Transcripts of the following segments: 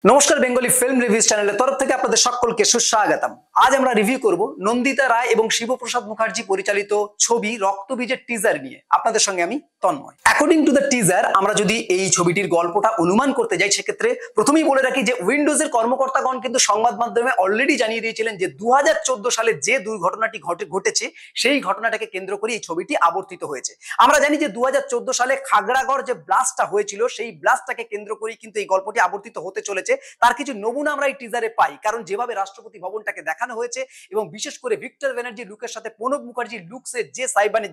নমস্কার, Bengali film reviews চ্যানেলের তরফ থেকে আপনাদের সকলকে সুস্বাগতম। আজ আমরা রিভিউ করব নন্দিতা রায় এবং শিবপ্রসাদ মুখার্জি পরিচালিত ছবি রক্তবীজের টিজার নিয়ে। আপনাদের সঙ্গে আমি Tanmoy. According to the teaser, আমরা যদি এই ছবিটির গল্পটা অনুমান করতে যাই, সেক্ষেত্রে প্রথমেই বলে রাখি যে উইন্ডোজের কর্মকর্তাগণ কিন্তু সংবাদ মাধ্যমে অলরেডি জানিয়ে দিয়েছিলেন যে 2014 সালে যে দুর্ঘটনাটি ঘটেছে সেই ঘটনাটাকে কেন্দ্র করে এই ছবিটি আবর্তিত হয়েছে। আমরা জানি যে 2014 সালে খাগড়াগড় যে ব্লাস্টটা হয়েছিল সেই ব্লাস্টটাকে কেন্দ্র করেই কিন্তু এই গল্পটি আবর্তিত হতে চলেছে। তার কিছু নমুনা আমরা এই টিজারে পাই, কারণ যেভাবে রাষ্ট্রপতি ভবনটাকে দেখানো হয়েছে এবং বিশেষ করে ভিক্টর ব্যানার্জির লুকের সাথে প্রণব মুখার্জির লুকসের যে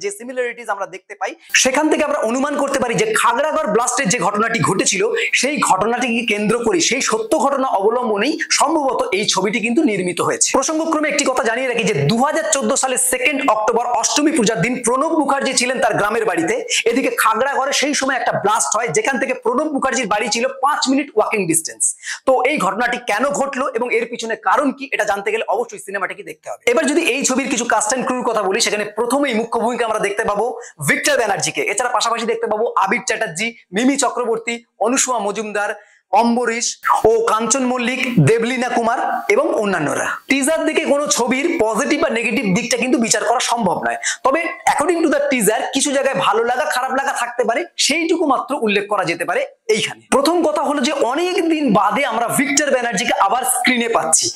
যে সিমিলারিটিস আমরা দেখতে পাই, সেখান থেকে আমরা অনুমান করতে পারি যে খাগড়াগড় ব্লাস্টের যে ঘটনাটি ঘটেছিল সেই ঘটনাটিকে কেন্দ্র করে সেই সত্য ঘটনা অবলম্বনেই সম্ভবত এই ছবিটি কিন্তু নির্মিত হয়েছে। প্রসঙ্গক্রমে একটি কথা জানিয়ে রাখি যে 2014 সালের 2 অক্টোবর অষ্টমী পূজার দিন প্রণব মুখার্জি ছিলেন তার গ্রামের বাড়িতে। এদিকে খাগড়াগড়ে সেই সময় একটা ব্লাস্ট হয়, যেখান থেকে প্রণব মুখার্জির বাড়ি ছিল 5 মিনিট ওয়াকিং ডিস্টেন্স। তো এই ঘটনাটি কেন ঘটলো এবং এর পিছনে কারণ কি, এটা জানতে গেলে অবশ্যই সিনেমাটাকে দেখতে হবে। এবার যদি এই ছবির কিছু কাস্ট এন্ড ক্রুর কথা বলি, সেখানে প্রথমেই মুখ্য ভূমিকা আমরা দেখতে পাবো ভিক্টর ব্যানার্জিকে। এছাড়া পাশাপাশি দেখতে পাবো আবির চ্যাটার্জি, মিমি চক্রবর্তী, অনুষ্মা মজুমদার, অম্বরীশ ও কাঞ্চন মল্লিক, দেবলীনা কুমার এবং অন্যান্যরা। টিজার দেখে কোনো ছবির পজিটিভ বা নেগেটিভ দিকটা কিন্তু বিচার করা সম্ভব নয়, তবে অ্যাকর্ডিং টু দ্য টিজার কিছু জায়গায় ভালো লাগা খারাপ লাগা থাকতে পারে, সেইটুকু মাত্র উল্লেখ করা যেতে পারে এইখানে। প্রথম কথা হলো যে অনেক দিন বাদে আমরা ভিক্টর ব্যানার্জিকে আবার স্ক্রিনে পাচ্ছি।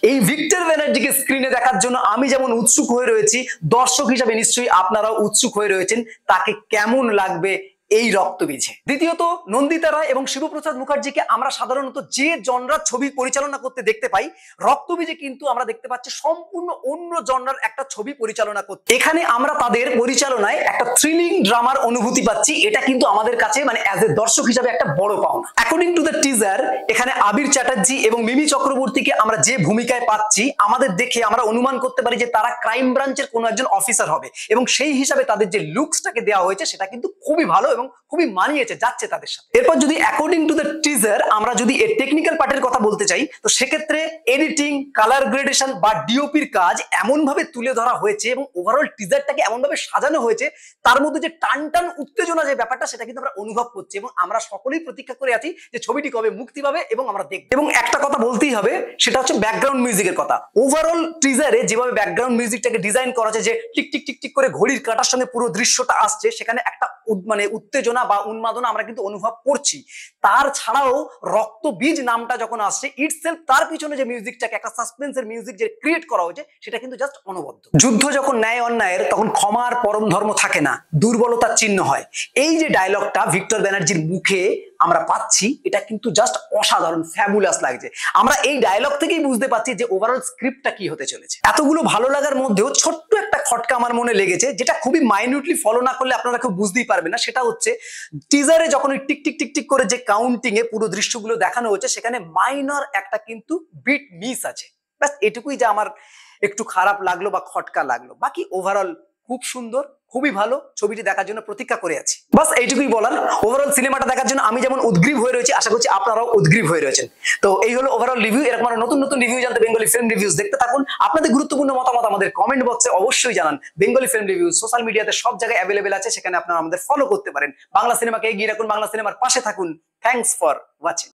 এই ভিক্টর ব্যানার্জিকে স্ক্রিনে দেখার জন্য আমি যেমন উৎসুক হয়ে রয়েছি, দর্শক হিসাবে নিশ্চয়ই আপনারাও উৎসুক হয়ে রয়েছেন তাকে কেমন লাগবে এই রক্তবীজে। দ্বিতীয়ত, নন্দিতা রায় এবং শিবপ্রসাদ মুখার্জিকে আমরা সাধারণত যে জনরার ছবি পরিচালনা করতে দেখতে পাই, রক্তবীজে কিন্তু আমরা দেখতে পাচ্ছি সম্পূর্ণ অন্য জনরার একটা ছবি পরিচালনা করতে। এখানে আমরা তাদের পরিচালনায় একটা থ্রিলিং ড্রামার অনুভূতি পাচ্ছি। এটা কিন্তু আমাদের কাছে মানে অ্যাজ এ দর্শক হিসাবে একটা বড় পাওনা। অ্যাকর্ডিং টু দ্য টিজার, এখানে আবির চ্যাটার্জি এবং মিমি চক্রবর্তীকে আমরা যে ভূমিকায় পাচ্ছি, আমাদের দেখে আমরা অনুমান করতে পারি যে তারা ক্রাইম ব্রাঞ্চের কোনো একজন অফিসার হবে, এবং সেই হিসাবে তাদের যে লুকসটাকে দেওয়া হয়েছে সেটা কিন্তু খুবই ভালো এবং খুবই মানিয়েছে যাচ্ছে তাদের সাথে। এরপর যদি অ্যাকর্ডিং টু দ্য টিজার আমরা যদি এর টেকনিক্যাল পার্টের কথা বলতে চাই, তো সেক্ষেত্রে এডিটিং, কালার গ্রেডেশন বা ডিওপির কাজ এমন ভাবে তুলে ধরা হয়েছে এবং ওভারঅল টিজারটাকে এমন ভাবে সাজানো হয়েছে, তার মধ্যে যে টান টান উত্তেজনা যে ব্যাপারটা সেটা কিন্তু আমরা অনুভব করছি, এবং আমরা সকলেই প্রতীক্ষা করে আছি যে ছবিটি কবে মুক্তি পাবে এবং আমরা দেখব। এবং একটা কথা বলতেই হবে, সেটা হচ্ছে ব্যাকগ্রাউন্ড মিউজিকের কথা। ওভারঅল টিজারে যেভাবে ব্যাকগ্রাউন্ড মিউজিকটাকে ডিজাইন করা আছে, যে টিক টিক টিক টিক করে ঘড়ির কাঁটার সঙ্গে পুরো দৃশ্যটা আসছে, সেখানে একটা মানে উত্তেজনা বা উন্মাদনা আমরা কিন্তু অনুভব করছি। তার ছাড়াও রক্তবীজ নামটা যখন আসছে, ইটসেলফ তার পিছনে যে মিউজিকটাকে একটা সাসপেন্সের মিউজিক যে ক্রিয়েট করা হয়েছে, সেটা কিন্তু জাস্ট অনবদ্য। যুদ্ধ যখন ন্যায় অন্যায়ের, তখন ক্ষমার পরম ধর্ম থাকে না, দুর্বলতার চিহ্ন হয়। এই যে ডায়লগটা ভিক্টর ব্যানার্জির মুখে আমরা পাচ্ছি, এটা কিন্তু জাস্ট অসাধারণ, ফ্যাবুলাস লাগছে। আমরা এই ডায়লগ থেকেই বুঝতে পারছি যে ওভারঅল স্ক্রিপ্টটা কি হতে চলেছে। এতগুলো ভালো লাগার মধ্যেও ছোট্ট একটা খটকা আমার মনে লেগেছে, যেটা খুবই মাইনিউটলি ফলো না করলে আপনারা খুব বুঝতেই পারবেন না। সেটা হচ্ছে টিজারে যখন ওই টিক টিক টিক টিক করে যে কাউন্টিং এ পুরো দৃশ্যগুলো দেখানো হচ্ছে, সেখানে মাইনর একটা কিন্তু বিট মিস আছে। ব্যাস এটুকুই যা আমার একটু খারাপ লাগলো বা খটকা লাগলো। বাকি ওভারঅল খুব সুন্দর, খুবই ভালো। ছবিটি দেখার জন্য প্রতীক্ষা করে আছি। বাস এইটুকুই বলার। ওভারঅল সিনেমাটা দেখার জন্য আমি যেমন উদ্গ্রীব হয়ে রয়েছি, আশা করছি আপনারাও উদ্গ্রীব হয়ে রয়েছেন। তো এই হলো ওভারঅল রিভিউ। এরকম আরো নতুন নতুন রিভিউ জানতে বেঙ্গলি ফিল্ম রিভিউজ দেখতে থাকুন। আপনাদের গুরুত্বপূর্ণ মতামত আমাদের কমেন্ট বক্সে অবশ্যই জানান। বেঙ্গলি ফিল্ম রিভিউজ সোশ্যাল মিডিয়াতে সব জায়গায় অ্যাভেলেবেল আছে, সেখানে আপনারা আমাদের ফলো করতে পারেন। বাংলা সিনেমাকে এগিয়ে রাখুন, বাংলা সিনেমার পাশে থাকুন। Thanks for watching.